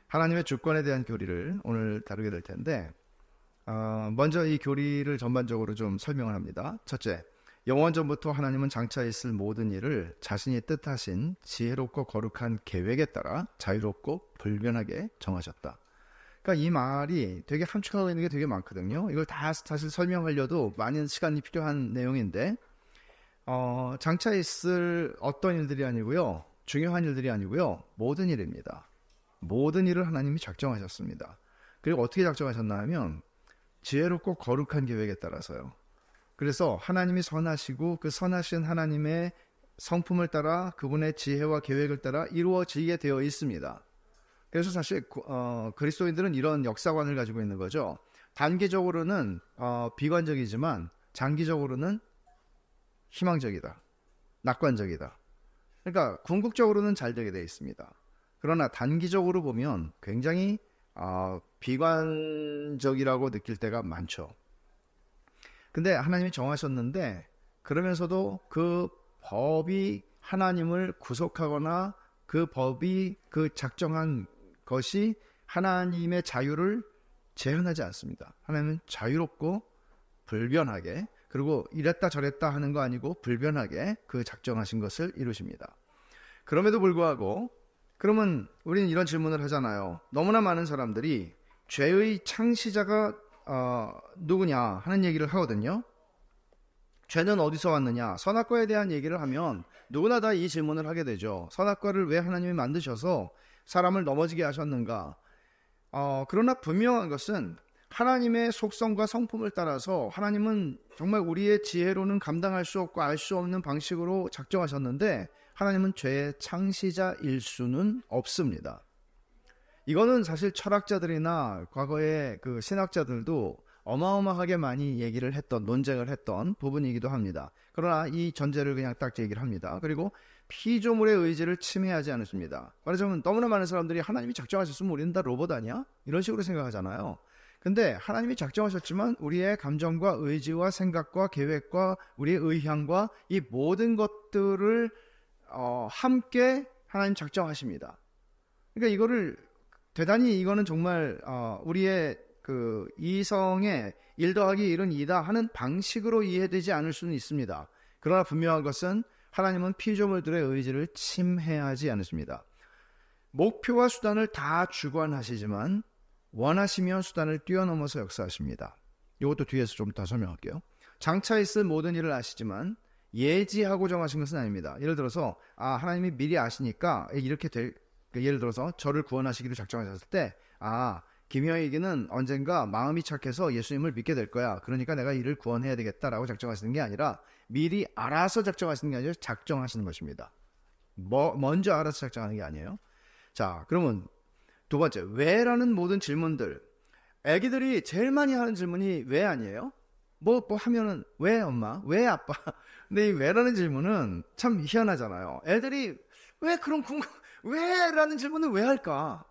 하나님의 주권에 대한 교리를 오늘 다루게 될 텐데, 먼저 이 교리를 전반적으로 좀 설명을 합니다. 첫째, 영원전부터 하나님은 장차 있을 모든 일을 자신이 뜻하신 지혜롭고 거룩한 계획에 따라 자유롭고 불변하게 정하셨다. 그러니까 이 말이 되게 함축하고 있는 게 되게 많거든요. 이걸 다 사실 설명하려도 많은 시간이 필요한 내용인데, 장차 있을 어떤 일들이 아니고요, 중요한 일들이 아니고요, 모든 일입니다. 모든 일을 하나님이 작정하셨습니다. 그리고 어떻게 작정하셨나 하면 지혜롭고 거룩한 계획에 따라서요. 그래서 하나님이 선하시고 그 선하신 하나님의 성품을 따라 그분의 지혜와 계획을 따라 이루어지게 되어 있습니다. 그래서 사실 그리스도인들은 이런 역사관을 가지고 있는 거죠. 단기적으로는 비관적이지만 장기적으로는 희망적이다, 낙관적이다. 그러니까 궁극적으로는 잘 되게 되어 있습니다. 그러나 단기적으로 보면 굉장히 비관적이라고 느낄 때가 많죠. 근데 하나님이 정하셨는데, 그러면서도 그 법이 하나님을 구속하거나 그 법이 그 작정한 것이 하나님의 자유를 제한하지 않습니다. 하나님은 자유롭고 불변하게, 그리고 이랬다 저랬다 하는 거 아니고 불변하게 그 작정하신 것을 이루십니다. 그럼에도 불구하고, 그러면 우리는 이런 질문을 하잖아요. 너무나 많은 사람들이 죄의 창시자가 누구냐 하는 얘기를 하거든요. 죄는 어디서 왔느냐, 선악과에 대한 얘기를 하면 누구나 다 이 질문을 하게 되죠. 선악과를 왜 하나님이 만드셔서 사람을 넘어지게 하셨는가? 그러나 분명한 것은 하나님의 속성과 성품을 따라서 하나님은 정말 우리의 지혜로는 감당할 수 없고 알 수 없는 방식으로 작정하셨는데, 하나님은 죄의 창시자일 수는 없습니다. 이거는 사실 철학자들이나 과거의 그 신학자들도 어마어마하게 많이 얘기를 했던, 논쟁을 했던 부분이기도 합니다. 그러나 이 전제를 그냥 딱 얘기를 합니다. 그리고 피조물의 의지를 침해하지 않습니다. 말하자면 너무나 많은 사람들이 하나님이 작정하셨으면 우리는 다 로봇 아니야? 이런 식으로 생각하잖아요. 근데 하나님이 작정하셨지만 우리의 감정과 의지와 생각과 계획과 우리의 의향과 이 모든 것들을 함께 하나님 작정하십니다. 그러니까 이거는 정말 우리의 그 이성의 1 더하기 1은 2다 하는 방식으로 이해되지 않을 수는 있습니다. 그러나 분명한 것은 하나님은 피조물들의 의지를 침해하지 않으십니다. 목표와 수단을 다 주관하시지만 원하시면 수단을 뛰어넘어서 역사하십니다. 이것도 뒤에서 좀 더 설명할게요. 장차 있을 모든 일을 아시지만 예지하고 정하신 것은 아닙니다. 예를 들어서 하나님이 미리 아시니까 이렇게 예를 들어서 저를 구원하시기로 작정하셨을 때 김효익이는 언젠가 마음이 착해서 예수님을 믿게 될 거야. 그러니까 내가 이를 구원해야 되겠다라고 작정하시는 게 아니라 미리 알아서 작정하시는 게 아니라 작정하시는 것입니다. 먼저 알아서 작정하는 게 아니에요. 자, 그러면 두 번째, 왜라는 모든 질문들. 애기들이 제일 많이 하는 질문이 왜 아니에요? 뭐 하면은 왜 엄마? 왜 아빠? 근데 이 왜라는 질문은 참 희한하잖아요. 애들이 왜라는 질문을 왜 할까?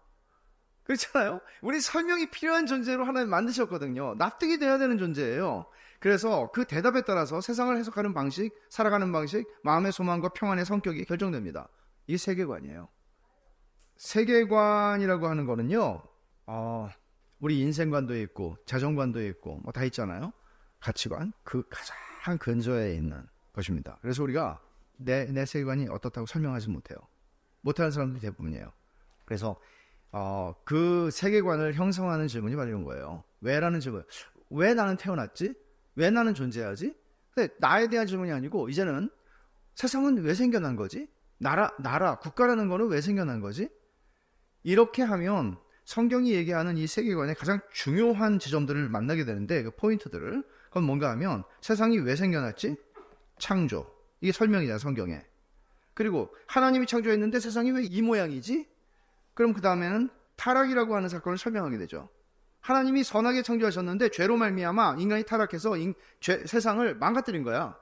그렇잖아요. 우리 설명이 필요한 존재로 하나님 만드셨거든요. 납득이 돼야 되는 존재예요. 그래서 그 대답에 따라서 세상을 해석하는 방식, 살아가는 방식, 마음의 소망과 평안의 성격이 결정됩니다. 이게 세계관이에요. 세계관이라고 하는 거는요, 우리 인생관도 있고 자존관도 있고 뭐 다 있잖아요. 가치관, 그 가장 근저에 있는 것입니다. 그래서 우리가 내 세계관이 어떻다고 설명하지 못하는 사람들이 대부분이에요. 그래서 그 세계관을 형성하는 질문이 바로 이런 거예요. 왜라는 질문. 왜 나는 태어났지? 왜 나는 존재하지? 근데 나에 대한 질문이 아니고 이제는 세상은 왜 생겨난 거지? 나라, 국가라는 거는 왜 생겨난 거지? 이렇게 하면 성경이 얘기하는 이 세계관의 가장 중요한 지점들을 만나게 되는데, 그 포인트들을. 그건 뭔가 하면 세상이 왜 생겨났지? 창조. 이게 설명이잖아요, 성경에. 그리고 하나님이 창조했는데 세상이 왜 이 모양이지? 그럼 그 다음에는 타락이라고 하는 사건을 설명하게 되죠. 하나님이 선하게 창조하셨는데 죄로 말미암아 인간이 타락해서 세상을 망가뜨린 거야.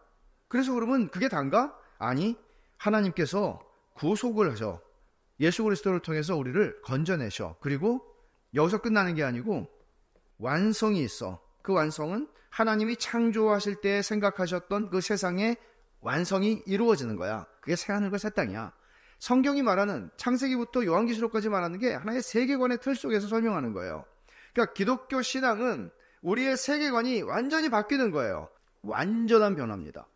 그래서 그러면 그게 단가? 아니, 하나님께서 구속을 하셔. 예수 그리스도를 통해서 우리를 건져내셔. 그리고 여기서 끝나는 게 아니고 완성이 있어. 그 완성은 하나님이 창조하실 때 생각하셨던 그 세상의 완성이 이루어지는 거야. 그게 새하늘과 새 땅이야. 성경이 말하는 창세기부터 요한계시록까지 말하는 게 하나의 세계관의 틀 속에서 설명하는 거예요. 그러니까 기독교 신앙은 우리의 세계관이 완전히 바뀌는 거예요. 완전한 변화입니다.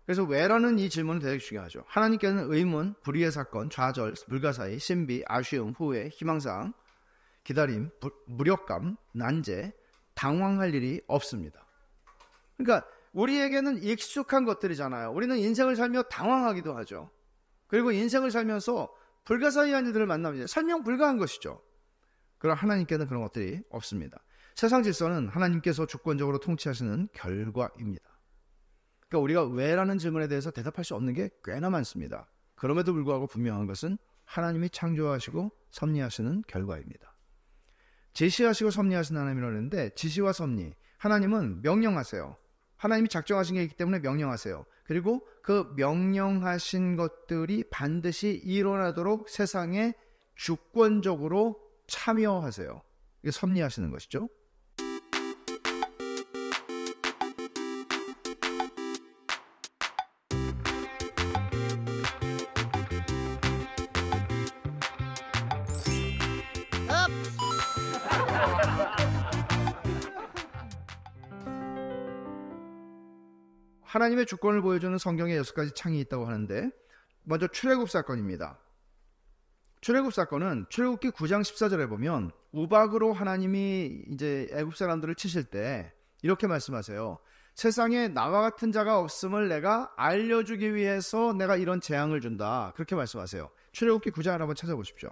그래서 왜라는 이 질문은 되게 중요하죠. 하나님께는 의문, 불의의 사건, 좌절, 불가사의, 신비, 아쉬움, 후회, 희망사항, 기다림, 무력감, 난제, 당황할 일이 없습니다. 그러니까 우리에게는 익숙한 것들이잖아요. 우리는 인생을 살며 당황하기도 하죠. 그리고 인생을 살면서 불가사의한 일들을 만납니다. 설명 불가한 것이죠. 그러나 하나님께는 그런 것들이 없습니다. 세상 질서는 하나님께서 주권적으로 통치하시는 결과입니다. 그러니까 우리가 왜라는 질문에 대해서 대답할 수 없는 게 꽤나 많습니다. 그럼에도 불구하고 분명한 것은 하나님이 창조하시고 섭리하시는 결과입니다. 지시하시고 섭리하시는 하나님이라고 하는데, 지시와 섭리, 하나님은 명령하세요. 하나님이 작정하신 게 있기 때문에 명령하세요. 그리고 그 명령하신 것들이 반드시 일어나도록 세상에 주권적으로 참여하세요. 이게 섭리하시는 것이죠. 하나님의 주권을 보여주는 성경에 6가지 창이 있다고 하는데, 먼저 출애굽 사건입니다. 출애굽 사건은 출애굽기 9장 14절에 보면 우박으로 하나님이 이제 애굽 사람들을 치실 때 이렇게 말씀하세요. 세상에 나와 같은 자가 없음을 내가 알려주기 위해서 내가 이런 재앙을 준다. 그렇게 말씀하세요. 출애굽기 9장을 한번 찾아보십시오.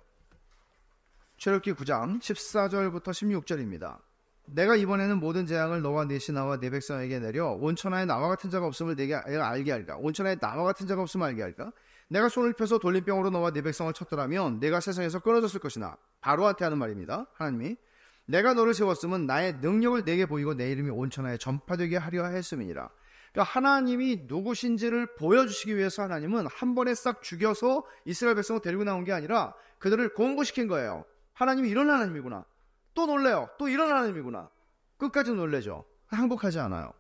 출애굽기 9장 14절부터 16절입니다. 내가 이번에는 모든 재앙을 너와 네 신하와 네 백성에게 내려 온천하에 나와 같은 자가 없음을 내가 알게 할까? 온천하에 나와 같은 자가 없음을 알게 할까? 내가 손을 펴서 돌림병으로 너와 네 백성을 쳤더라면 내가 세상에서 끊어졌을 것이나, 바로한테 하는 말입니다. 하나님이 내가 너를 세웠음은 나의 능력을 내게 보이고 내 이름이 온천하에 전파되게 하려 했음이니라. 그러니까 하나님이 누구신지를 보여주시기 위해서 하나님은 한 번에 싹 죽여서 이스라엘 백성을 데리고 나온 게 아니라 그들을 공부시킨 거예요. 하나님이 이런 하나님이구나. 또 놀래요. 또 이런 하나님이구나. 끝까지 놀래죠. 항복하지 않아요.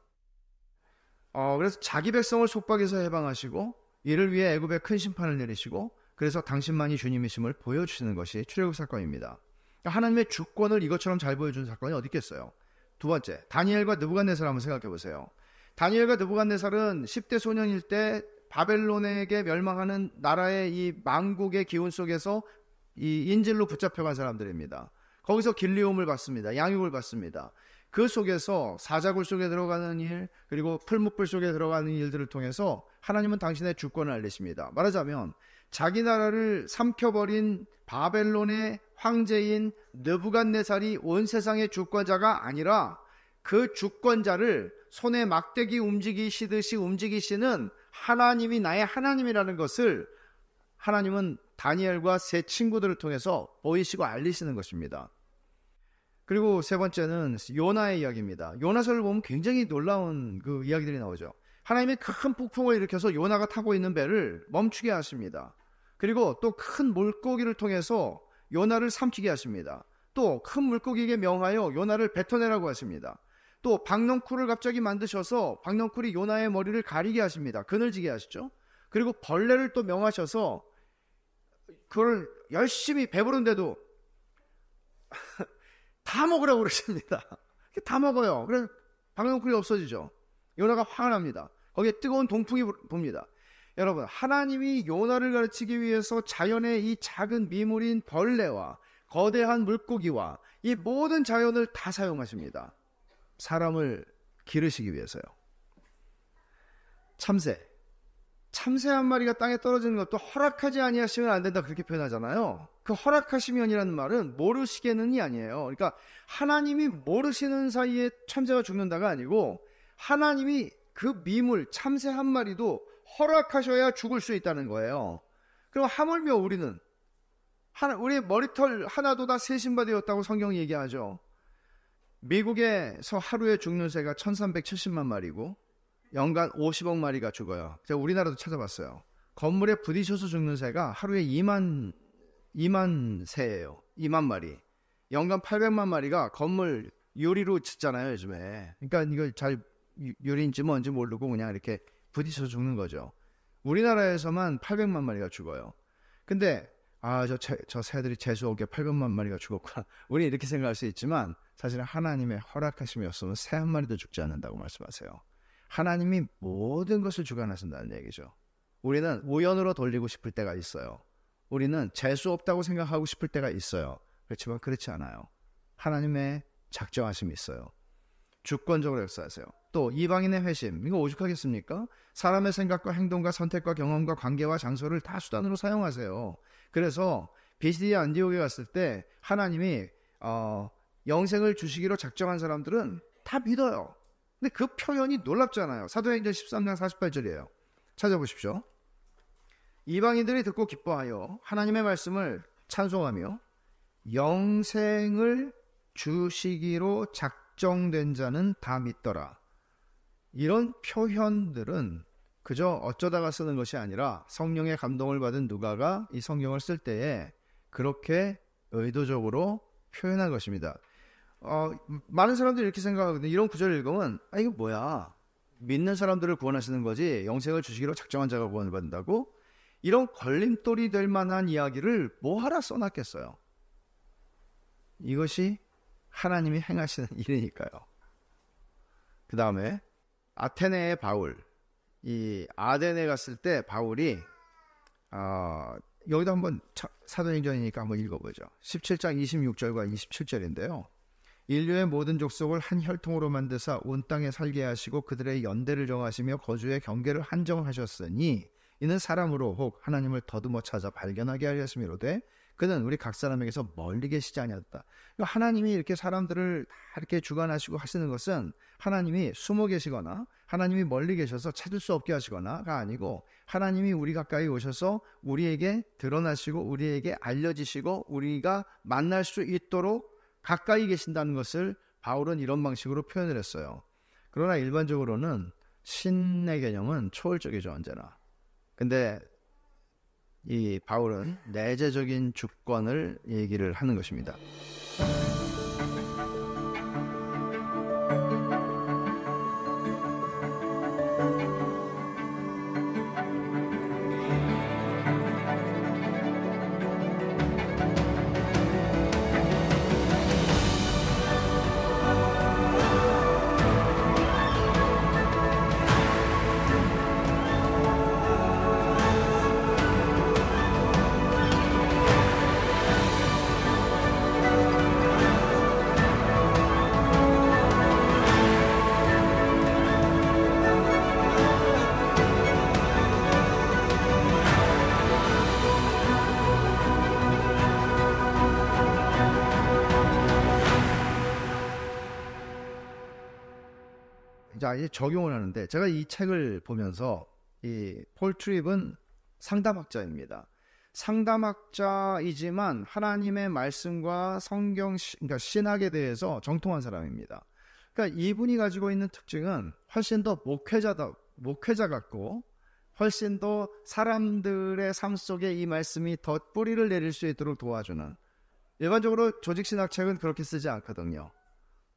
그래서 자기 백성을 속박에서 해방하시고 이를 위해 애굽에 큰 심판을 내리시고, 그래서 당신만이 주님이심을 보여주시는 것이 출애굽 사건입니다. 하나님의 주권을 이것처럼 잘 보여주는 사건이 어디 있겠어요. 두 번째, 다니엘과 느부갓네살 한번 생각해 보세요. 다니엘과 느부갓네살은 10대 소년일 때 바벨론에게 멸망하는 나라의 이 망국의 기운 속에서 이 인질로 붙잡혀간 사람들입니다. 거기서 길리움을 받습니다. 양육을 받습니다. 그 속에서 사자굴 속에 들어가는 일, 그리고 풀무불 속에 들어가는 일들을 통해서 하나님은 당신의 주권을 알리십니다. 말하자면 자기 나라를 삼켜버린 바벨론의 황제인 느부갓네살이 온 세상의 주권자가 아니라 그 주권자를 손에 막대기 움직이시듯이 움직이시는 하나님이 나의 하나님이라는 것을 하나님은 다니엘과 세 친구들을 통해서 보이시고 알리시는 것입니다. 그리고 세 번째는 요나의 이야기입니다. 요나서를 보면 굉장히 놀라운 그 이야기들이 나오죠. 하나님이 큰 폭풍을 일으켜서 요나가 타고 있는 배를 멈추게 하십니다. 그리고 또 큰 물고기를 통해서 요나를 삼키게 하십니다. 또 큰 물고기에게 명하여 요나를 뱉어내라고 하십니다. 또 박넝쿨을 갑자기 만드셔서 박넝쿨이 요나의 머리를 가리게 하십니다. 그늘지게 하시죠. 그리고 벌레를 또 명하셔서 그걸 열심히 배부른데도 다 먹으라고 그러십니다. 다 먹어요. 그래서 박넝쿨이 없어지죠. 요나가 화가 납니다. 거기에 뜨거운 동풍이 붑니다. 여러분, 하나님이 요나를 가르치기 위해서 자연의 이 작은 미물인 벌레와 거대한 물고기와 이 모든 자연을 다 사용하십니다. 사람을 기르시기 위해서요. 참새 한 마리가 땅에 떨어지는 것도 허락하지 아니하시면 안 된다, 그렇게 표현하잖아요. 그 허락하시면이라는 말은 모르시게는이 아니에요. 그러니까 하나님이 모르시는 사이에 참새가 죽는다가 아니고 하나님이 그 미물 참새 한 마리도 허락하셔야 죽을 수 있다는 거예요. 그럼 하물며 우리는 우리의 머리털 하나도 다 세신바되었다고 성경이 얘기하죠. 미국에서 하루에 죽는 새가 1370만 마리고 연간 50억 마리가 죽어요. 제가 우리나라도 찾아봤어요. 건물에 부딪혀서 죽는 새가 하루에 2만 새예요. 2만 마리. 연간 800만 마리가 건물 유리로 짓잖아요, 요즘에. 그러니까 이걸 잘 유리인지 뭔지 모르고 그냥 이렇게 부딪혀서 죽는 거죠. 우리나라에서만 800만 마리가 죽어요. 근데 저 새들이 재수없게 800만 마리가 죽었구나. 우리 이렇게 생각할 수 있지만 사실은 하나님의 허락하심이었으면 새 한 마리도 죽지 않는다고 말씀하세요. 하나님이 모든 것을 주관하신다는 얘기죠. 우리는 우연으로 돌리고 싶을 때가 있어요. 우리는 재수없다고 생각하고 싶을 때가 있어요. 그렇지만 그렇지 않아요. 하나님의 작정하심이 있어요. 주권적으로 역사하세요. 또 이방인의 회심, 이거 오죽하겠습니까? 사람의 생각과 행동과 선택과 경험과 관계와 장소를 다 수단으로 사용하세요. 그래서 비시디 안디옥에 갔을 때 하나님이 영생을 주시기로 작정한 사람들은 다 믿어요. 근데 그 표현이 놀랍잖아요. 사도행전 13장 48절이에요. 찾아보십시오. 이방인들이 듣고 기뻐하여 하나님의 말씀을 찬송하며 영생을 주시기로 작정된 자는 다 믿더라. 이런 표현들은 그저 어쩌다가 쓰는 것이 아니라 성령의 감동을 받은 누가가 이 성경을 쓸 때에 그렇게 의도적으로 표현한 것입니다. 많은 사람들이 이렇게 생각하거든요. 이런 구절을 읽으면 이거 뭐야? 믿는 사람들을 구원하시는 거지 영생을 주시기로 작정한 자가 구원을 받는다고? 이런 걸림돌이 될 만한 이야기를 뭐하라 써놨겠어요? 이것이 하나님이 행하시는 일이니까요. 그 다음에 아테네의 바울, 이 아데네 갔을 때 바울이 여기도 한번 사도행전이니까 한번 읽어보죠. 17장 26절과 27절인데요. 인류의 모든 족속을 한 혈통으로 만드사 온 땅에 살게 하시고 그들의 연대를 정하시며 거주의 경계를 한정하셨으니 이는 사람으로 혹 하나님을 더듬어 찾아 발견하게 하였음이로되 그는 우리 각 사람에게서 멀리 계시지 아니하였다. 하나님이 이렇게 사람들을 다 이렇게 주관하시고 하시는 것은 하나님이 숨어 계시거나 하나님이 멀리 계셔서 찾을 수 없게 하시거나가 아니고 하나님이 우리 가까이 오셔서 우리에게 드러나시고 우리에게 알려지시고 우리가 만날 수 있도록 가까이 계신다는 것을 바울은 이런 방식으로 표현을 했어요. 그러나 일반적으로는 신의 개념은 초월적이죠, 언제나. 근데 이 바울은 내재적인 주권을 얘기를 하는 것입니다. 자, 이제 적용을 하는데 제가 이 책을 보면서 이 폴 트립은 상담학자입니다. 상담학자이지만 하나님의 말씀과 성경, 그러니까 신학에 대해서 정통한 사람입니다. 그러니까 이분이 가지고 있는 특징은 훨씬 더 목회자 같고 훨씬 더 사람들의 삶 속에 이 말씀이 더 뿌리를 내릴 수 있도록 도와주는, 일반적으로 조직신학책은 그렇게 쓰지 않거든요.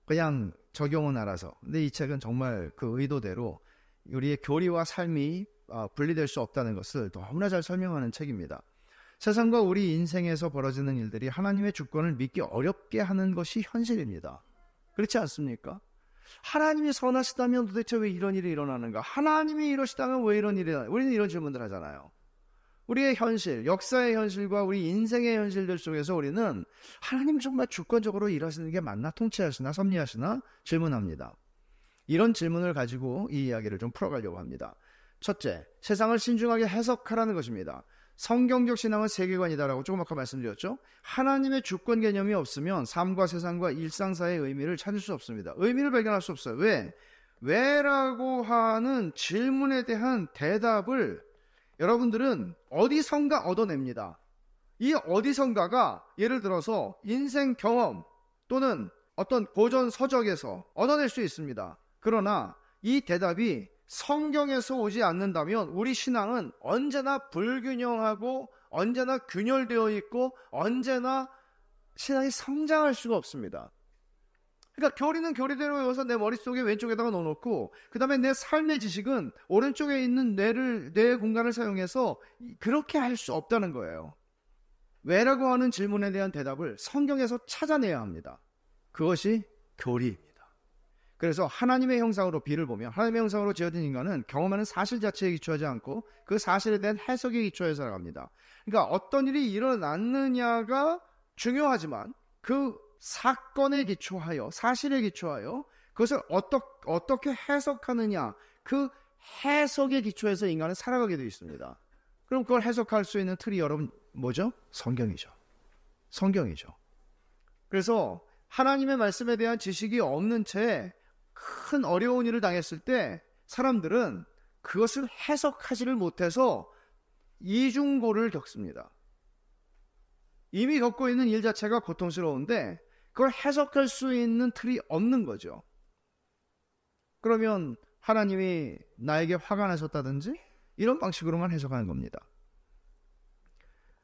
그냥 적용은 알아서. 근데 이 책은 정말 그 의도대로 우리의 교리와 삶이 분리될 수 없다는 것을 너무나 잘 설명하는 책입니다. 세상과 우리 인생에서 벌어지는 일들이 하나님의 주권을 믿기 어렵게 하는 것이 현실입니다. 그렇지 않습니까? 하나님이 선하시다면 도대체 왜 이런 일이 일어나는가? 하나님이 이러시다면 왜 이런 일이 일어나는가? 우리는 이런 질문들 하잖아요. 우리의 현실, 역사의 현실과 우리 인생의 현실들 속에서 우리는 하나님 정말 주권적으로 일하시는 게 맞나? 통치하시나? 섭리하시나? 질문합니다. 이런 질문을 가지고 이 이야기를 좀 풀어가려고 합니다. 첫째, 세상을 신중하게 해석하라는 것입니다. 성경적 신앙은 세계관이다라고 조금 아까 말씀드렸죠. 하나님의 주권 개념이 없으면 삶과 세상과 일상사의 의미를 찾을 수 없습니다. 의미를 발견할 수 없어요. 왜? 왜라고 하는 질문에 대한 대답을 여러분들은 어디선가 얻어냅니다. 이 어디선가가 예를 들어서 인생 경험 또는 어떤 고전 서적에서 얻어낼 수 있습니다. 그러나 이 대답이 성경에서 오지 않는다면 우리 신앙은 언제나 불균형하고 언제나 균열되어 있고 언제나 신앙이 성장할 수가 없습니다. 그러니까 교리는 교리대로 외워서 내 머릿속에 왼쪽에다가 넣어놓고 그 다음에 내 삶의 지식은 오른쪽에 있는 뇌의 공간을 사용해서 그렇게 할 수 없다는 거예요. 왜라고 하는 질문에 대한 대답을 성경에서 찾아내야 합니다. 그것이 교리입니다. 그래서 하나님의 형상으로 비를 보면 하나님의 형상으로 지어진 인간은 경험하는 사실 자체에 기초하지 않고 그 사실에 대한 해석에 기초해 살아갑니다. 그러니까 어떤 일이 일어났느냐가 중요하지만 그 사건에 기초하여, 사실에 기초하여 그것을 어떻게 해석하느냐, 그 해석에 기초해서 인간은 살아가게 되어 있습니다. 그럼 그걸 해석할 수 있는 틀이 여러분 뭐죠? 성경이죠. 성경이죠. 그래서 하나님의 말씀에 대한 지식이 없는 채 큰 어려운 일을 당했을 때 사람들은 그것을 해석하지를 못해서 이중고를 겪습니다. 이미 겪고 있는 일 자체가 고통스러운데 그걸 해석할 수 있는 틀이 없는 거죠. 그러면 하나님이 나에게 화가 나셨다든지 이런 방식으로만 해석하는 겁니다.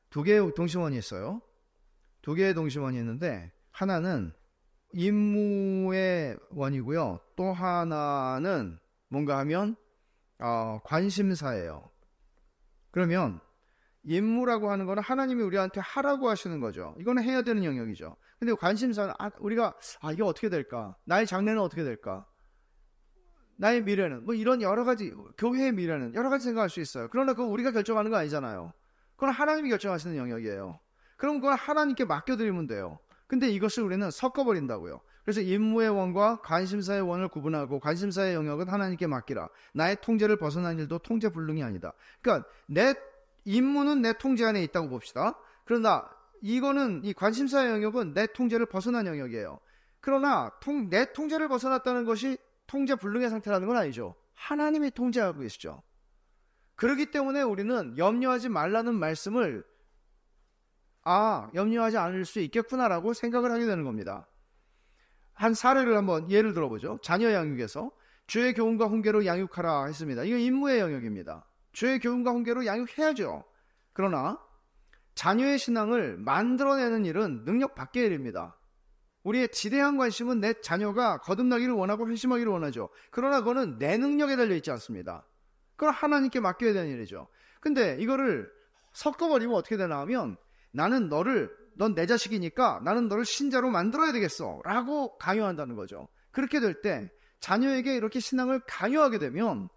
두 개의 동심원이 있어요. 두 개의 동심원이 있는데 하나는 임무의 원이고요. 또 하나는 뭔가 하면 관심사예요. 그러면 임무라고 하는 거는 하나님이 우리한테 하라고 하시는 거죠. 이거는 해야 되는 영역이죠. 근데 관심사는 우리가 이게 어떻게 될까? 나의 장래는 어떻게 될까? 나의 미래는 뭐 이런 여러 가지, 교회의 미래는 여러 가지 생각할 수 있어요. 그러나 그건 우리가 결정하는 거 아니잖아요. 그건 하나님이 결정하시는 영역이에요. 그럼 그건 하나님께 맡겨드리면 돼요. 근데 이것을 우리는 섞어버린다고요. 그래서 임무의 원과 관심사의 원을 구분하고 관심사의 영역은 하나님께 맡기라. 나의 통제를 벗어난 일도 통제 불능이 아니다. 그러니까 내 임무는 내 통제 안에 있다고 봅시다. 그러나 이거는 이 관심사의 영역은 내 통제를 벗어난 영역이에요. 그러나 내 통제를 벗어났다는 것이 통제 불능의 상태라는 건 아니죠. 하나님이 통제하고 계시죠. 그렇기 때문에 우리는 염려하지 말라는 말씀을 염려하지 않을 수 있겠구나라고 생각을 하게 되는 겁니다. 한 사례를 한번 예를 들어보죠. 자녀 양육에서 주의 교훈과 훈계로 양육하라 했습니다. 이거 임무의 영역입니다. 주의 교훈과 훈계로 양육해야죠. 그러나 자녀의 신앙을 만들어내는 일은 능력 밖의 일입니다. 우리의 지대한 관심은 내 자녀가 거듭나기를 원하고 회심하기를 원하죠. 그러나 그거는 내 능력에 달려있지 않습니다. 그걸 하나님께 맡겨야 되는 일이죠. 근데 이거를 섞어버리면 어떻게 되나 하면 넌 내 자식이니까 나는 너를 신자로 만들어야 되겠어 라고 강요한다는 거죠. 그렇게 될 때 자녀에게 이렇게 신앙을 강요하게 되면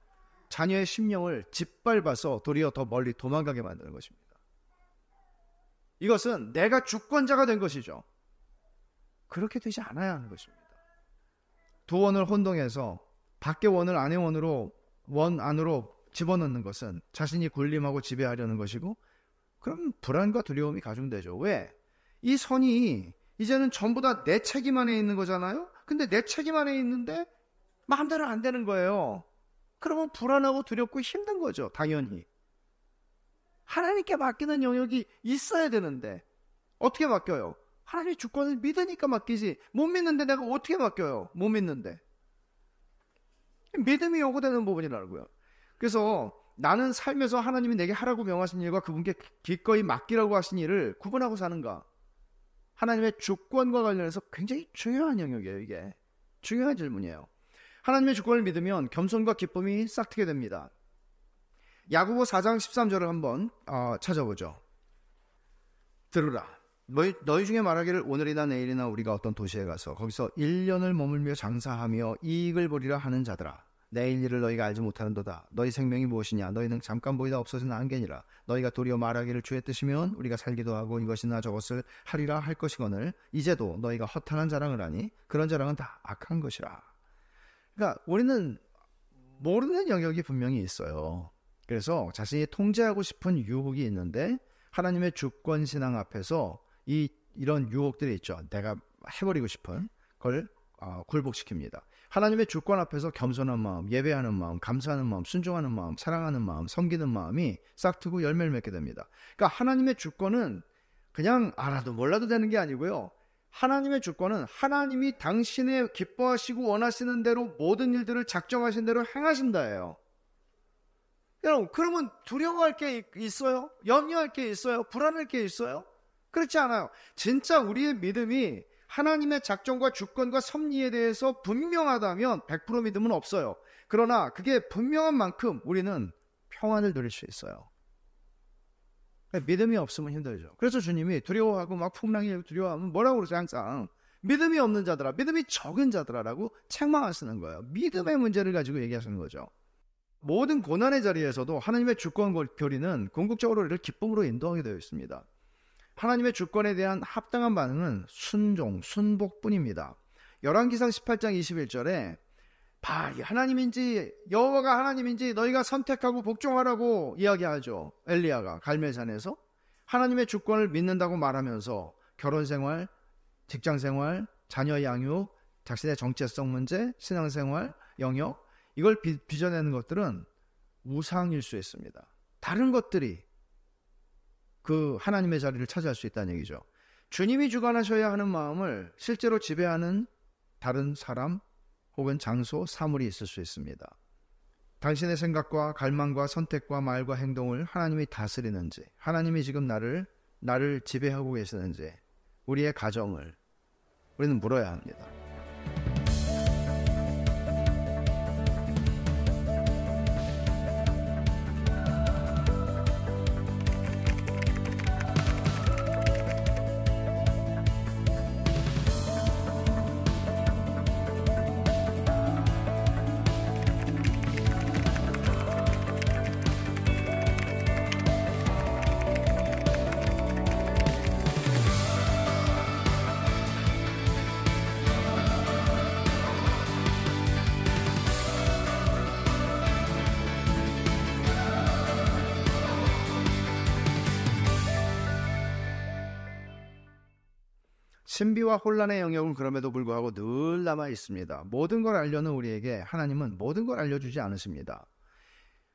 자녀의 심령을 짓밟아서 도리어 더 멀리 도망가게 만드는 것입니다. 이것은 내가 주권자가 된 것이죠. 그렇게 되지 않아야 하는 것입니다. 두 원을 혼동해서 밖의 원을 안의 원 안으로 집어넣는 것은 자신이 군림하고 지배하려는 것이고, 그럼 불안과 두려움이 가중되죠. 왜? 이 선이 이제는 전부 다 내 책임 안에 있는 거잖아요. 근데 내 책임 안에 있는데 마음대로 안 되는 거예요. 그러면 불안하고 두렵고 힘든 거죠. 당연히 하나님께 맡기는 영역이 있어야 되는데 어떻게 맡겨요? 하나님의 주권을 믿으니까 맡기지. 못 믿는데 내가 어떻게 맡겨요? 못 믿는데. 믿음이 요구되는 부분이라고요. 그래서 나는 살면서 하나님이 내게 하라고 명하신 일과 그분께 기꺼이 맡기라고 하신 일을 구분하고 사는가? 하나님의 주권과 관련해서 굉장히 중요한 영역이에요. 이게 중요한 질문이에요. 하나님의 주권을 믿으면 겸손과 기쁨이 싹트게 됩니다. 야고보 4장 13절을 한번 찾아보죠. 들으라. 너희 중에 말하기를 오늘이나 내일이나 우리가 어떤 도시에 가서 거기서 1년을 머물며 장사하며 이익을 보리라 하는 자들아, 내일 일을 너희가 알지 못하는도다. 너희 생명이 무엇이냐? 너희는 잠깐 보이다 없어지는 안개니라. 너희가 도리어 말하기를 주의 뜻이면 우리가 살기도 하고 이것이나 저것을 하리라 할 것이거늘 이제도 너희가 허탄한 자랑을 하니 그런 자랑은 다 악한 것이라. 그러니까 우리는 모르는 영역이 분명히 있어요. 그래서 자신이 통제하고 싶은 유혹이 있는데 하나님의 주권 신앙 앞에서 이런 유혹들이 있죠. 내가 해버리고 싶은 걸 굴복시킵니다. 하나님의 주권 앞에서 겸손한 마음, 예배하는 마음, 감사하는 마음, 순종하는 마음, 사랑하는 마음, 섬기는 마음이 싹트고 열매를 맺게 됩니다. 그러니까 하나님의 주권은 그냥 알아도 몰라도 되는 게 아니고요. 하나님의 주권은 하나님이 당신의 기뻐하시고 원하시는 대로 모든 일들을 작정하신 대로 행하신다예요. 여러분, 그러면 두려워할 게 있어요? 염려할 게 있어요? 불안할 게 있어요? 그렇지 않아요. 진짜 우리의 믿음이 하나님의 작정과 주권과 섭리에 대해서 분명하다면 100% 믿음은 없어요. 그러나 그게 분명한 만큼 우리는 평안을 누릴 수 있어요. 믿음이 없으면 힘들죠. 그래서 주님이 두려워하고 막 풍랑이 두려워하면 뭐라고 그러죠? 항상 믿음이 없는 자들아, 믿음이 적은 자들아라고 책망하시는 거예요. 믿음의 문제를 가지고 얘기하시는 거죠. 모든 고난의 자리에서도 하나님의 주권 교리는 궁극적으로 우리를 기쁨으로 인도하게 되어 있습니다. 하나님의 주권에 대한 합당한 반응은 순종, 순복뿐입니다. 열왕기상 18장 21절에 하나님인지 여호와가 하나님인지 너희가 선택하고 복종하라고 이야기하죠. 엘리야가 갈멜산에서 하나님의 주권을 믿는다고 말하면서 결혼생활, 직장생활, 자녀 양육, 자신의 정체성 문제, 신앙생활, 영역 이걸 빚어내는 것들은 우상일 수 있습니다. 다른 것들이 그 하나님의 자리를 차지할 수 있다는 얘기죠. 주님이 주관하셔야 하는 마음을 실제로 지배하는 다른 사람 혹은 장소, 사물이 있을 수 있습니다. 당신의 생각과 갈망과 선택과 말과 행동을 하나님이 다스리는지, 하나님이 지금 나를 지배하고 계시는지, 우리의 가정을 우리는 물어야 합니다. 신비와 혼란의 영역은 그럼에도 불구하고 늘 남아 있습니다. 모든 걸 알려는 우리에게 하나님은 모든 걸 알려주지 않으십니다.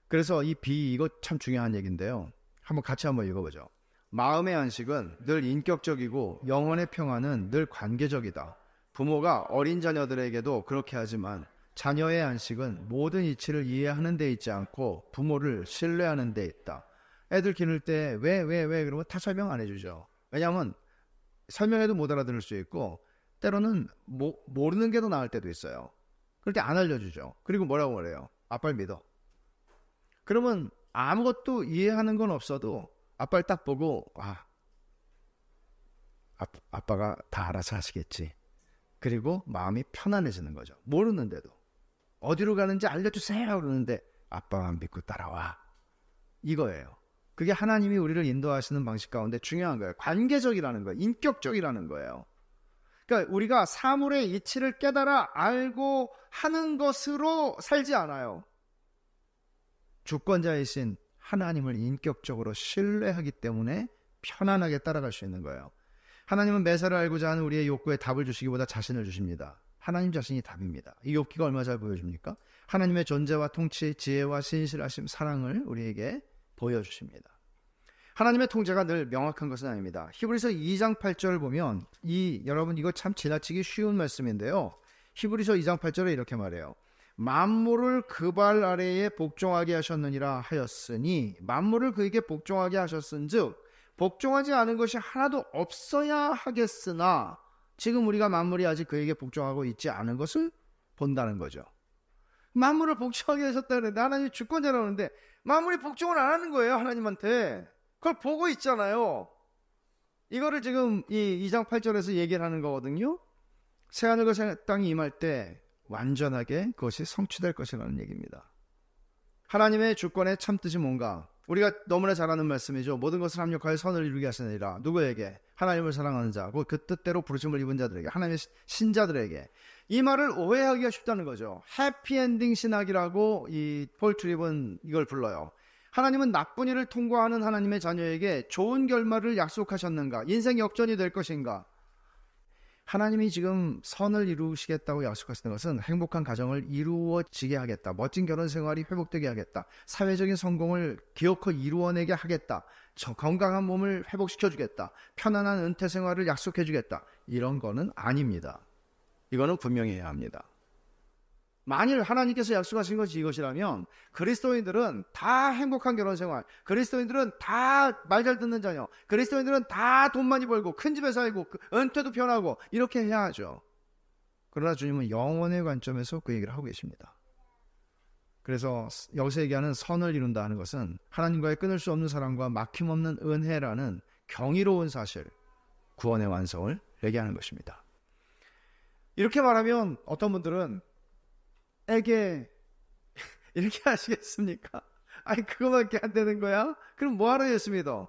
그래서 이거 참 중요한 얘기인데요. 같이 한번 읽어보죠. 마음의 안식은 늘 인격적이고 영혼의 평안은 늘 관계적이다. 부모가 어린 자녀들에게도 그렇게 하지만 자녀의 안식은 모든 이치를 이해하는 데 있지 않고 부모를 신뢰하는 데 있다. 애들 기를 때 왜 그러면 다 설명 안 해주죠. 왜냐하면 설명해도 못 알아들을 수 있고 때로는 모르는 게 더 나을 때도 있어요. 그럴 때 안 알려주죠. 그리고 뭐라고 그래요? 아빠를 믿어. 그러면 아무것도 이해하는 건 없어도 아빠를 딱 보고 아빠가 다 알아서 하시겠지. 그리고 마음이 편안해지는 거죠. 모르는데도 어디로 가는지 알려주세요 그러는데 아빠만 믿고 따라와. 이거예요. 그게 하나님이 우리를 인도하시는 방식 가운데 중요한 거예요. 관계적이라는 거예요. 인격적이라는 거예요. 그러니까 우리가 사물의 이치를 깨달아 알고 하는 것으로 살지 않아요. 주권자이신 하나님을 인격적으로 신뢰하기 때문에 편안하게 따라갈 수 있는 거예요. 하나님은 매사를 알고자 하는 우리의 욕구에 답을 주시기보다 자신을 주십니다. 하나님 자신이 답입니다. 이 욥기가 얼마나 잘 보여줍니까? 하나님의 존재와 통치, 지혜와 신실하심, 사랑을 우리에게 보여주십니다. 하나님의 통제가 늘 명확한 것은 아닙니다. 히브리서 2장 8절을 보면 여러분 이거 참 지나치기 쉬운 말씀인데요. 히브리서 2장 8절에 이렇게 말해요. 만물을 그 발 아래에 복종하게 하셨느니라 하였으니 만물을 그에게 복종하게 하셨은즉 복종하지 않은 것이 하나도 없어야 하겠으나 지금 우리가 만물이 아직 그에게 복종하고 있지 않은 것을 본다는 거죠. 만물을 복종하게 하셨다 그랬는데 하나님이 주권자라는데 만물이 복종을 안 하는 거예요. 하나님한테. 그걸 보고 있잖아요. 이거를 지금 이 2장 8절에서 얘기를 하는 거거든요. 새하늘과 새 땅이 임할 때 완전하게 그것이 성취될 것이라는 얘기입니다. 하나님의 주권의 참뜻이 뭔가? 우리가 너무나 잘 아는 말씀이죠. 모든 것을 합력하여 선을 이루게 하시느니라. 누구에게? 하나님을 사랑하는 자, 그 뜻대로 부르심을 입은 자들에게, 하나님의 신자들에게. 이 말을 오해하기가 쉽다는 거죠. 해피엔딩 신학이라고 이 폴 트립은 이걸 불러요. 하나님은 나쁜 일을 통과하는 하나님의 자녀에게 좋은 결말을 약속하셨는가? 인생 역전이 될 것인가? 하나님이 지금 선을 이루시겠다고 약속하시는 것은 행복한 가정을 이루어지게 하겠다. 멋진 결혼 생활이 회복되게 하겠다. 사회적인 성공을 기어코 이루어내게 하겠다. 건강한 몸을 회복시켜주겠다. 편안한 은퇴 생활을 약속해주겠다. 이런 거는 아닙니다. 이거는 분명히 해야 합니다. 만일 하나님께서 약속하신 것이 이것이라면 그리스도인들은 다 행복한 결혼생활, 그리스도인들은 다 말 잘 듣는 자녀, 그리스도인들은 다 돈 많이 벌고 큰 집에 살고 은퇴도 편하고 이렇게 해야 하죠. 그러나 주님은 영혼의 관점에서 그 얘기를 하고 계십니다. 그래서 여기서 얘기하는 선을 이룬다 하는 것은 하나님과의 끊을 수 없는 사랑과 막힘없는 은혜라는 경이로운 사실, 구원의 완성을 얘기하는 것입니다. 이렇게 말하면 어떤 분들은 에게 이렇게 하시겠습니까? 아니 그거밖에 안 되는 거야? 그럼 뭐하러 예수 믿어?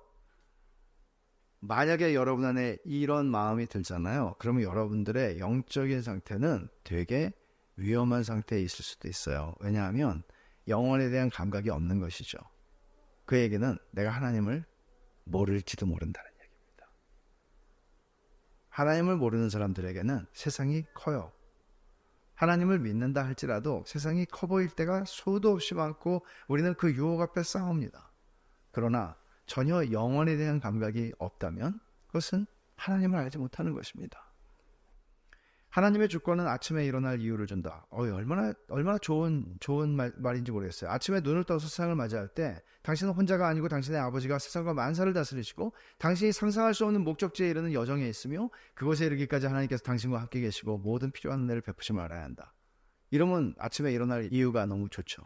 만약에 여러분 안에 이런 마음이 들잖아요. 그러면 여러분들의 영적인 상태는 되게 위험한 상태에 있을 수도 있어요. 왜냐하면 영혼에 대한 감각이 없는 것이죠. 그 얘기는 내가 하나님을 모를지도 모른다는 얘기입니다. 하나님을 모르는 사람들에게는 세상이 커요. 하나님을 믿는다 할지라도 세상이 커 보일 때가 수도 없이 많고 우리는 그 유혹 앞에 싸웁니다. 그러나 전혀 영혼에 대한 감각이 없다면 그것은 하나님을 알지 못하는 것입니다. 하나님의 주권은 아침에 일어날 이유를 준다. 얼마나 좋은 말인지 모르겠어요. 아침에 눈을 떠서 세상을 맞이할 때 당신은 혼자가 아니고 당신의 아버지가 세상과 만사를 다스리시고 당신이 상상할 수 없는 목적지에 이르는 여정에 있으며 그곳에 이르기까지 하나님께서 당신과 함께 계시고 모든 필요한 은혜를 베푸심을 알아야 한다. 이러면 아침에 일어날 이유가 너무 좋죠.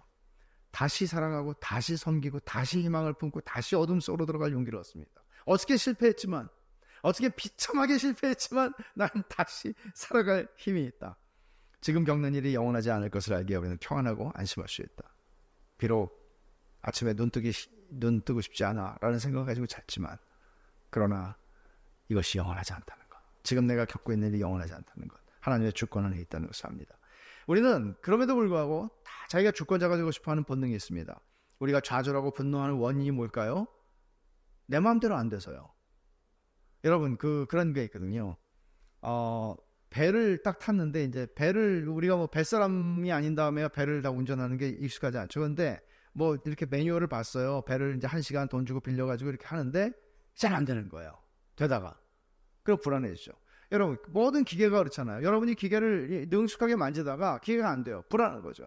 다시 사랑하고 다시 섬기고 다시 희망을 품고 다시 어둠 속으로 들어갈 용기를 얻습니다. 어떻게 실패했지만 어떻게 비참하게 실패했지만 나는 다시 살아갈 힘이 있다. 지금 겪는 일이 영원하지 않을 것을 알기에 우리는 평안하고 안심할 수 있다. 비록 아침에 눈 뜨고 싶지 않아 라는 생각을 가지고 잤지만 그러나 이것이 영원하지 않다는 것, 지금 내가 겪고 있는 일이 영원하지 않다는 것, 하나님의 주권 안에 있다는 것을 압니다. 우리는 그럼에도 불구하고 다 자기가 주권자가 되고 싶어하는 본능이 있습니다. 우리가 좌절하고 분노하는 원인이 뭘까요? 내 마음대로 안 돼서요. 여러분 그런 게 있거든요. 배를 딱 탔는데 이제 배를 우리가 뭐 뱃사람이 아닌 다음에 배를 다 운전하는 게 익숙하지 않죠. 근데 뭐 이렇게 매뉴얼을 봤어요. 배를 이제 1시간 돈 주고 빌려가지고 이렇게 하는데 잘 안 되는 거예요. 되다가 그럼 불안해지죠. 여러분 모든 기계가 그렇잖아요. 여러분이 기계를 능숙하게 만지다가 기계가 안 돼요. 불안한 거죠.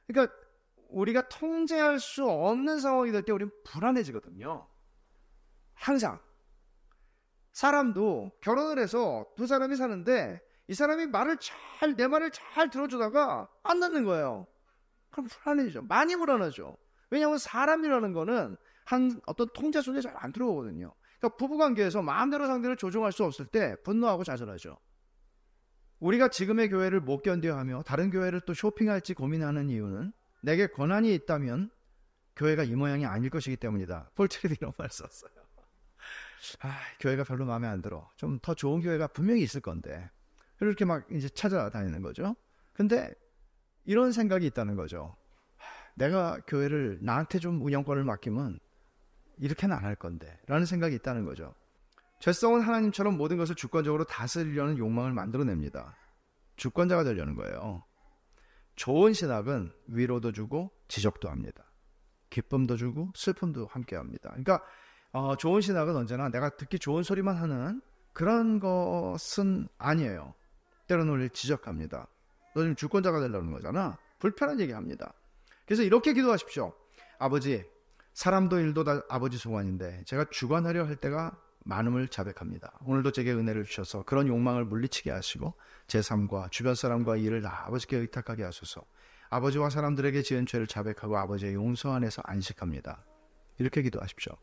그러니까 우리가 통제할 수 없는 상황이 될 때 우리는 불안해지거든요. 항상. 사람도 결혼을 해서 두 사람이 사는데 이 사람이 내 말을 잘 들어주다가 안 듣는 거예요. 그럼 불안해지죠. 많이 불안하죠. 왜냐하면 사람이라는 거는 어떤 통제 속에 잘 안 들어오거든요. 그러니까 부부관계에서 마음대로 상대를 조종할 수 없을 때 분노하고 좌절하죠. 우리가 지금의 교회를 못 견뎌하며 다른 교회를 또 쇼핑할지 고민하는 이유는 내게 권한이 있다면 교회가 이 모양이 아닐 것이기 때문이다. 폴 트레비 이런 말 썼어요. 교회가 별로 마음에 안 들어. 좀 더 좋은 교회가 분명히 있을 건데. 이렇게 막 이제 찾아다니는 거죠. 근데 이런 생각이 있다는 거죠. 내가 교회를 나한테 좀 운영권을 맡기면 이렇게는 안 할 건데 라는 생각이 있다는 거죠. 죄성은 하나님처럼 모든 것을 주권적으로 다스리려는 욕망을 만들어냅니다. 주권자가 되려는 거예요. 좋은 신학은 위로도 주고 지적도 합니다. 기쁨도 주고 슬픔도 함께 합니다. 그러니까 좋은 신학은 언제나 내가 듣기 좋은 소리만 하는 그런 것은 아니에요. 때로는 우리를 지적합니다. 너 지금 주권자가 되려는 거잖아. 불편한 얘기합니다. 그래서 이렇게 기도하십시오. 아버지, 사람도 일도 다 아버지 소관인데 제가 주관하려 할 때가 많음을 자백합니다. 오늘도 제게 은혜를 주셔서 그런 욕망을 물리치게 하시고 제 삶과 주변 사람과 일을 다 아버지께 의탁하게 하소서. 아버지와 사람들에게 지은 죄를 자백하고 아버지의 용서 안에서 안식합니다. 이렇게 기도하십시오.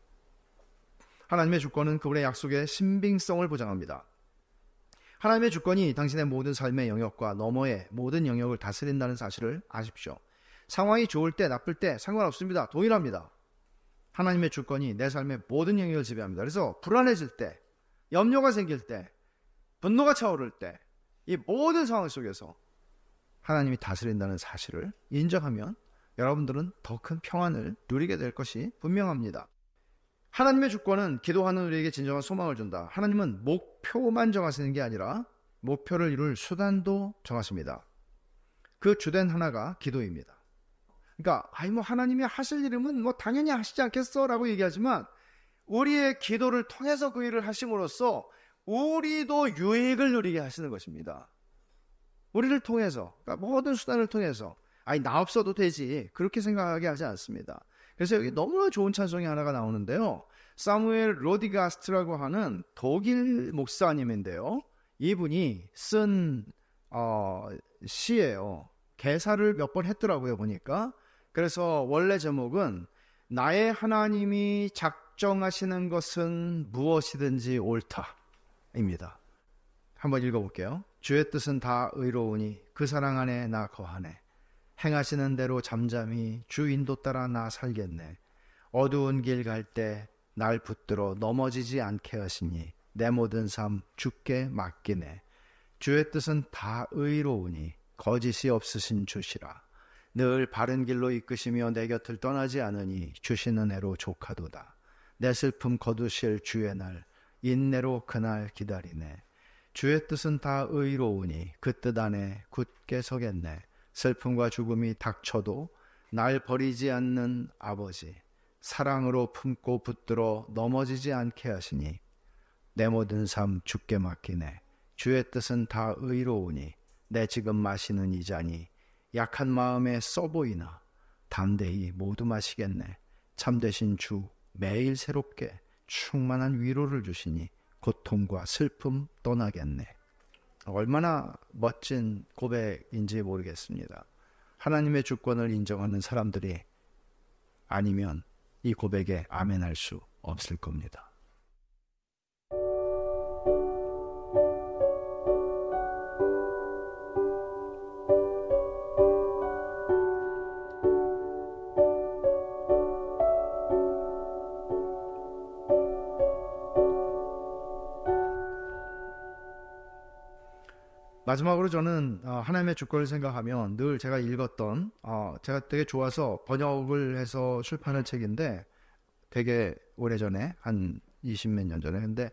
하나님의 주권은 그분의 약속의 신빙성을 보장합니다. 하나님의 주권이 당신의 모든 삶의 영역과 너머의 모든 영역을 다스린다는 사실을 아십시오. 상황이 좋을 때 나쁠 때 상관없습니다. 동일합니다. 하나님의 주권이 내 삶의 모든 영역을 지배합니다. 그래서 불안해질 때, 염려가 생길 때, 분노가 차오를 때 이 모든 상황 속에서 하나님이 다스린다는 사실을 인정하면 여러분들은 더 큰 평안을 누리게 될 것이 분명합니다. 하나님의 주권은 기도하는 우리에게 진정한 소망을 준다. 하나님은 목표만 정하시는 게 아니라 목표를 이룰 수단도 정하십니다. 그 주된 하나가 기도입니다. 그러니까 하나님이 하실 일이면 당연히 하시지 않겠어 라고 얘기하지만 우리의 기도를 통해서 그 일을 하심으로써 우리도 유익을 누리게 하시는 것입니다. 우리를 통해서, 그러니까 모든 수단을 통해서 나 없어도 되지 그렇게 생각하게 하지 않습니다. 그래서 여기 너무나 좋은 찬송이 하나가 나오는데요. 사무엘 로디가스트라고 하는 독일 목사님인데요. 이분이 쓴 시예요. 개사를 몇 번 했더라고요. 보니까 그래서 원래 제목은 나의 하나님이 작정하시는 것은 무엇이든지 옳다입니다. 한번 읽어볼게요. 주의 뜻은 다 의로우니 그 사랑 안에 나 거하네. 행하시는 대로 잠잠히 주 인도 따라 나 살겠네. 어두운 길 갈 때 날 붙들어 넘어지지 않게 하시니 내 모든 삶 주께 맡기네. 주의 뜻은 다 의로우니 거짓이 없으신 주시라. 늘 바른 길로 이끄시며 내 곁을 떠나지 않으니 주시는 애로 족하도다. 내 슬픔 거두실 주의 날 인내로 그날 기다리네. 주의 뜻은 다 의로우니 그 뜻 안에 굳게 서겠네. 슬픔과 죽음이 닥쳐도 날 버리지 않는 아버지, 사랑으로 품고 붙들어 넘어지지 않게 하시니 내 모든 삶 주께 맡기네. 주의 뜻은 다 의로우니 내 지금 마시는 이 잔이 약한 마음에 써보이나 담대히 모두 마시겠네. 참되신 주 매일 새롭게 충만한 위로를 주시니 고통과 슬픔 떠나겠네. 얼마나 멋진 고백인지 모르겠습니다. 하나님의 주권을 인정하는 사람들이 아니면 이 고백에 아멘할 수 없을 겁니다. 마지막으로 저는 하나님의 주권을 생각하면 늘 제가 읽었던 제가 되게 좋아서 번역을 해서 출판한 책인데 되게 오래전에 한 20몇 년 전에 근데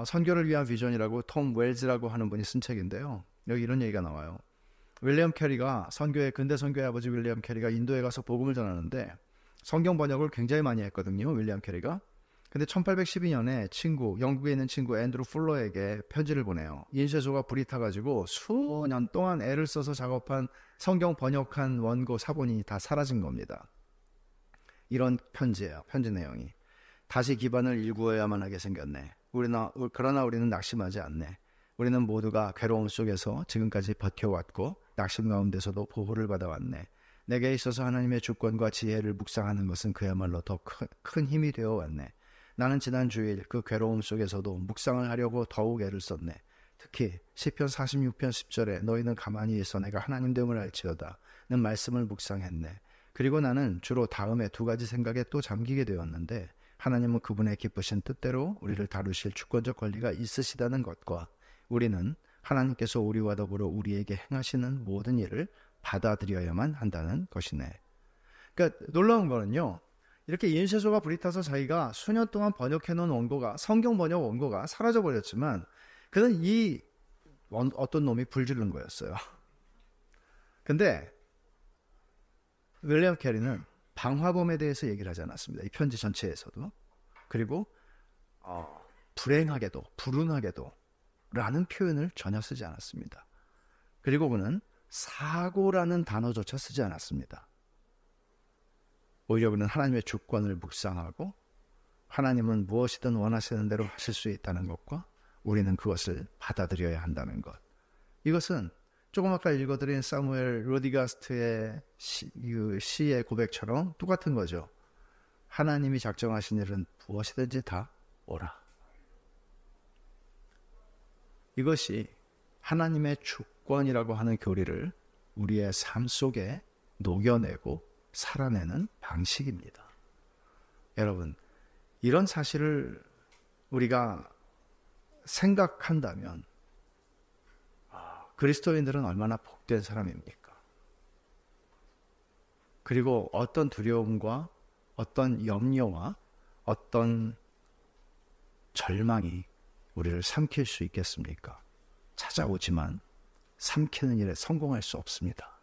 선교를 위한 비전이라고 톰 웰즈라고 하는 분이 쓴 책인데요. 여기 이런 얘기가 나와요. 윌리엄 캐리가 근대 선교의 아버지 윌리엄 캐리가 인도에 가서 복음을 전하는데 성경 번역을 굉장히 많이 했거든요. 윌리엄 캐리가. 근데 1812년에 영국에 있는 친구 앤드루 풀러에게 편지를 보내요. 인쇄소가 불이 타가지고 수년 동안 애를 써서 작업한 성경 번역한 원고 사본이 다 사라진 겁니다. 이런 편지예요. 편지 내용이. 다시 기반을 일구어야만 하게 생겼네. 그러나 우리는 낙심하지 않네. 우리는 모두가 괴로움 속에서 지금까지 버텨왔고 낙심 가운데서도 보호를 받아왔네. 내게 있어서 하나님의 주권과 지혜를 묵상하는 것은 그야말로 더 큰 힘이 되어 왔네. 나는 지난 주일 그 괴로움 속에서도 묵상을 하려고 더욱 애를 썼네. 특히 시편 46편 10절에 너희는 가만히 있어 내가 하나님 됨을 알지어다 는 말씀을 묵상했네. 그리고 나는 주로 다음에 두 가지 생각에 또 잠기게 되었는데 하나님은 그분의 기쁘신 뜻대로 우리를 다루실 주권적 권리가 있으시다는 것과 우리는 하나님께서 우리와 더불어 우리에게 행하시는 모든 일을 받아들여야만 한다는 것이네. 그러니까 놀라운 거는요. 이렇게 인쇄소가 불이 타서 자기가 수년 동안 번역해놓은 원고가 성경 번역 원고가 사라져버렸지만 그는 어떤 놈이 불지른 거였어요. 근데 윌리엄 캐리는 방화범에 대해서 얘기를 하지 않았습니다. 이 편지 전체에서도. 그리고 불행하게도 불운하게도 라는 표현을 전혀 쓰지 않았습니다. 그리고 그는 사고라는 단어조차 쓰지 않았습니다. 오히려 그는 하나님의 주권을 묵상하고 하나님은 무엇이든 원하시는 대로 하실 수 있다는 것과 우리는 그것을 받아들여야 한다는 것. 이것은 조금 아까 읽어드린 사무엘 로디가스트의 시의 고백처럼 똑같은 거죠. 하나님이 작정하신 일은 무엇이든지 다 오라. 이것이 하나님의 주권이라고 하는 교리를 우리의 삶 속에 녹여내고 살아내는 방식입니다. 여러분, 이런 사실을 우리가 생각한다면 그리스도인들은 얼마나 복된 사람입니까? 그리고 어떤 두려움과 어떤 염려와 어떤 절망이 우리를 삼킬 수 있겠습니까? 찾아오지만 삼키는 일에 성공할 수 없습니다.